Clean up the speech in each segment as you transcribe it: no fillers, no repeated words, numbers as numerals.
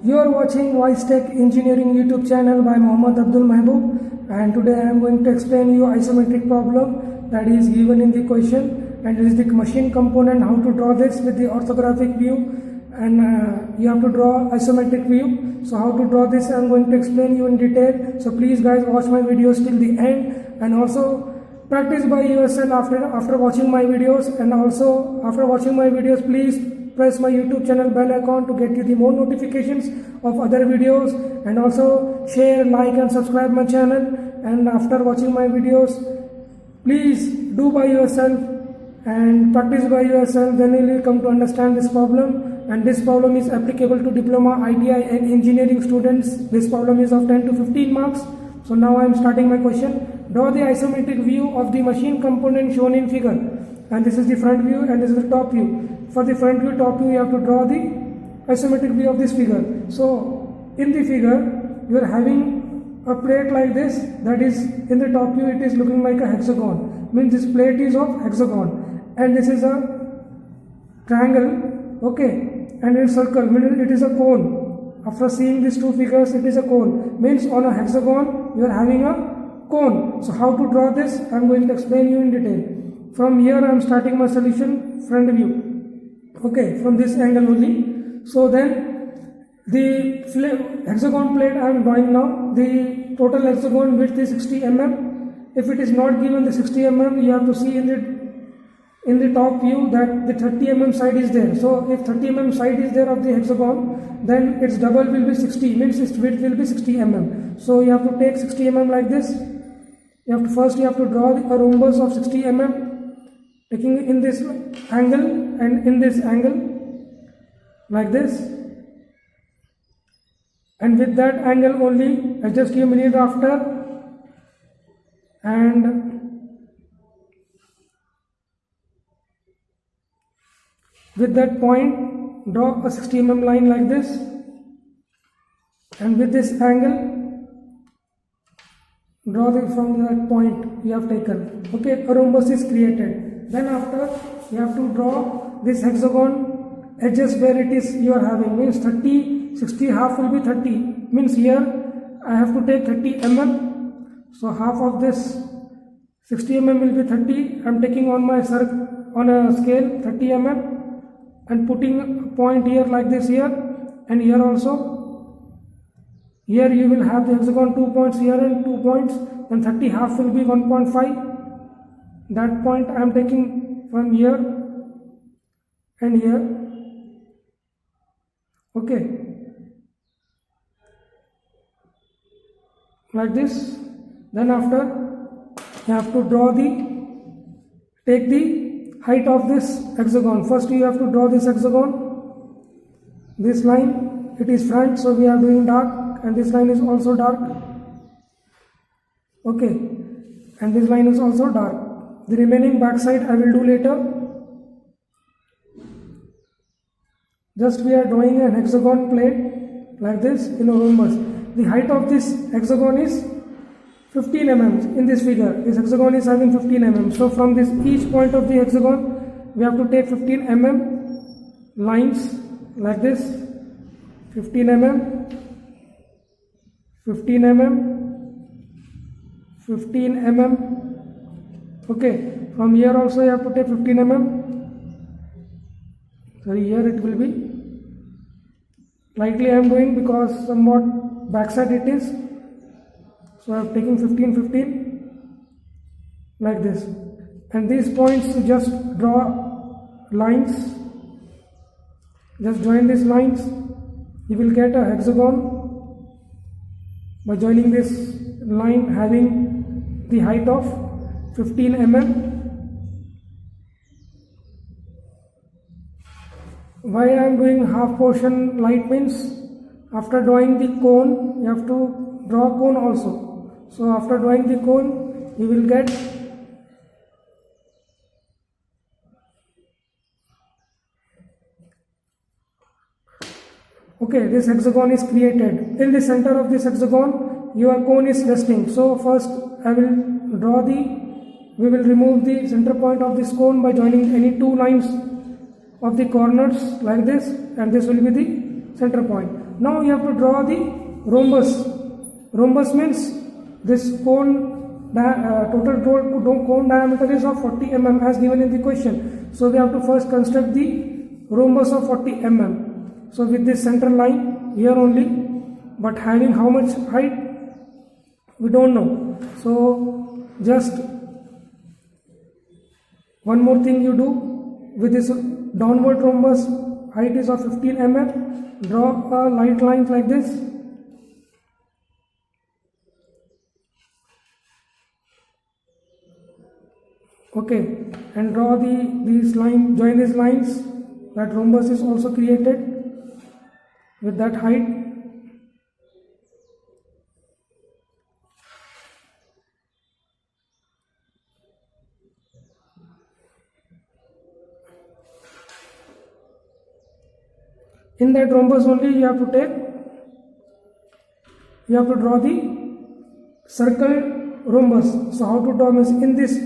You are watching Voice Tech Engineering YouTube channel by Mohammad Abdul Mehboob, and today I am going to explain you isometric problem that is given in the question, and it is the machine component, how to draw this with the orthographic view, and you have to draw isometric view. So how to draw this I am going to explain you in detail. So please guys watch my videos till the end, and also practice by yourself after watching my videos, and also after watching my videos please press my YouTube channel bell icon to get you the more notifications of other videos, and also share, like and subscribe my channel. And after watching my videos please do by yourself and practice by yourself, then you will come to understand this problem. And this problem is applicable to diploma, ITI and engineering students. This problem is of 10 to 15 marks. So now I am starting my question. Draw the isometric view of the machine component shown in figure. And this is the front view and this is the top view. For the front view, top view, you have to draw the isometric view of this figure. So in the figure you are having a plate like this, that is in the top view it is looking like a hexagon, means this plate is of hexagon, and this is a triangle, okay, and in circle means it is a cone. After seeing these two figures, it is a cone, means on a hexagon you are having a cone. So how to draw this I am going to explain you in detail. From here I am starting my solution, front view, okay, from this angle only. So then the hexagon plate I am drawing now. The total hexagon width is 60 mm. If it is not given the 60 mm, you have to see in the top view that the 30 mm side is there. So if 30 mm side is there of the hexagon, then its double will be 60, means its width will be 60 mm. So you have to take 60 mm like this. You have to draw a rhombus of 60 mm, taking in this angle and in this angle like this, and with that angle only adjust your mini drafter, and with that point draw a 60 mm line like this, and with this angle draw from that point you have taken, okay, a rhombus is created. Then after you have to draw this hexagon edges where it is you are having, means 30, 60, half will be 30, means here I have to take 30 mm. So half of this 60 mm will be 30. I am taking on my circle on a scale 30 mm and putting a point here like this here, and here also. Here you will have the hexagon 2 points here and 2 points, and 30 half will be 1.5. That point I am taking from here and here, okay, like this. Then after you have to take the height of this hexagon. First you have to draw this hexagon, this line, it is front, so we are doing dark, and this line is also dark, okay, and this line is also dark. The remaining back side I will do later. Just we are drawing an hexagon plate like this in a rhombus. The height of this hexagon is 15 mm in this figure. This hexagon is having 15 mm. So from this each point of the hexagon we have to take 15 mm lines like this, 15 mm, 15 mm, 15 mm. Okay, from here also you have to take 15 mm. Sorry, here it will be lightly I am doing because somewhat backside it is. So I am taking 15 like this, and these points you just draw lines. Just join these lines. You will get a hexagon by joining this line having the height of 15 mm. Why I am doing half portion light means after drawing the cone you have to draw a cone also. So after drawing the cone you will get okay, this hexagon is created. In the center of this hexagon your cone is resting. So first I will draw we will remove the center point of this cone by joining any two lines of the corners like this, and this will be the center point. Now you have to draw the rhombus. Rhombus means this cone total cone diameter is of 40 mm as given in the question. So we have to first construct the rhombus of 40 mm. So with this center line here only, but having how much height we don't know. So just one more thing you do with this downward rhombus, height is of 15 mm. Draw a light line like this. Okay, and draw these lines, join these lines. That rhombus is also created with that height. In that rhombus only you have to draw the circle rhombus. So how to draw means in this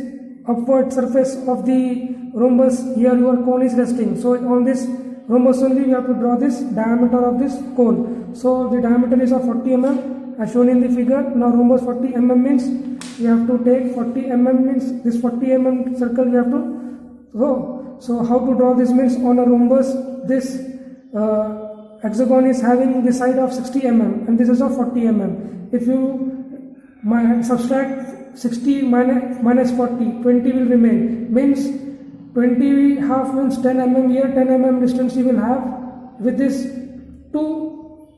upward surface of the rhombus, here your cone is resting. So on this rhombus only you have to draw this diameter of this cone. So the diameter is of 40 mm as shown in the figure. Now rhombus 40 mm means you have to take 40 mm means this 40 mm circle you have to draw. So how to draw this means on a rhombus this hexagon is having the side of 60 mm and this is of 40 mm. If you subtract 60 minus 40, 20 will remain. Means 20 half means 10 mm here, 10 mm distance you will have with this two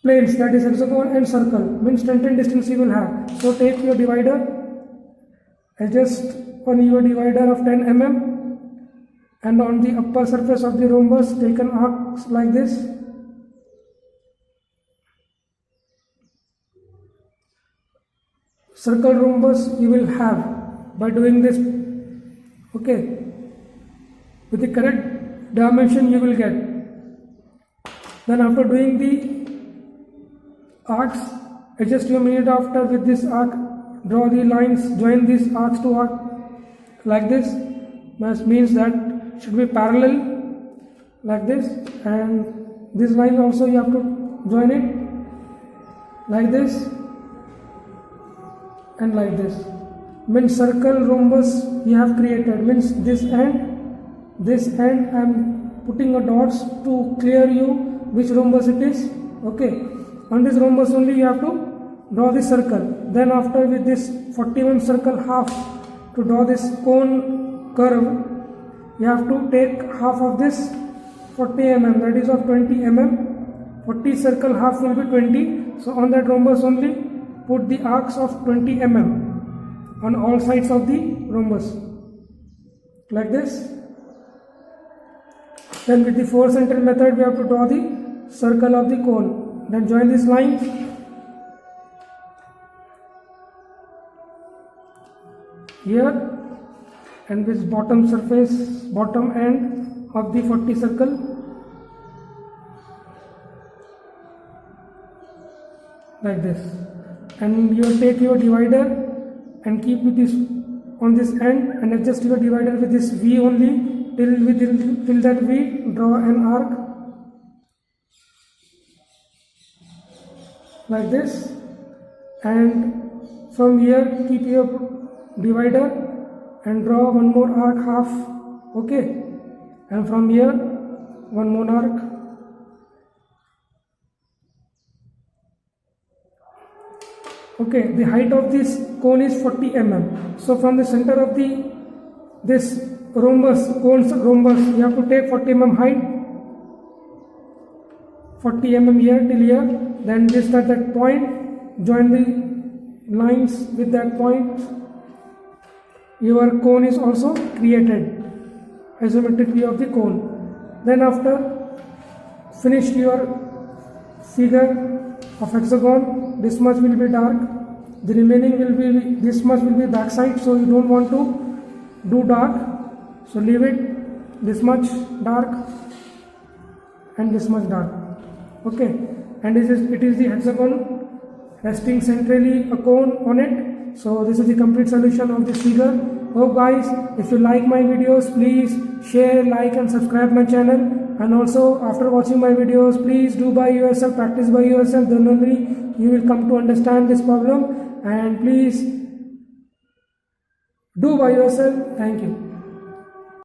planes, that is hexagon and circle, means 10 distance you will have. So take your divider, adjust on your divider of 10 mm, and on the upper surface of the rhombus take an arc like this. Circle rhombus you will have by doing this. Okay, with the correct dimension you will get. Then after doing the arcs, adjust your minute after with this arc, draw the lines, join these arcs to arc like this. This means that should be parallel like this, and this line also you have to join it like this and like this. Means circle rhombus you have created, means this end I am putting a dots to clear you which rhombus it is. Okay, on this rhombus only you have to draw the circle. Then after with this 40 mm circle half to draw this cone curve, you have to take half of this 40 mm, that is of 20 mm. 40 circle half will be 20. So on that rhombus only put the arcs of 20 mm on all sides of the rhombus like this. Then with the 4 center method we have to draw the circle of the cone. Then join this line here and this bottom end of the 40 circle like this. And you take your divider and keep it this on this end and adjust your divider with this V only till that V, draw an arc like this, and from here keep your divider and draw one more arc half. Okay, and from here one more arc. Okay, the height of this cone is 40 mm. So from the center of this rhombus, you have to take 40 mm height, 40 mm here till here. Then just at that point, join the lines with that point. Your cone is also created, isometric view of the cone. Then after finish your figure of hexagon, this much will be dark, the remaining will be, this much will be back side, so you don't want to do dark, so leave it this much dark and this much dark. Okay, and it is the hexagon resting centrally a cone on it. So this is the complete solution of this figure. Hope guys, if you like my videos, please share, like and subscribe my channel. and also after watching my videos, please do by yourself, practice by yourself, then only you will come to understand this problem, and please do by yourself. Thank you.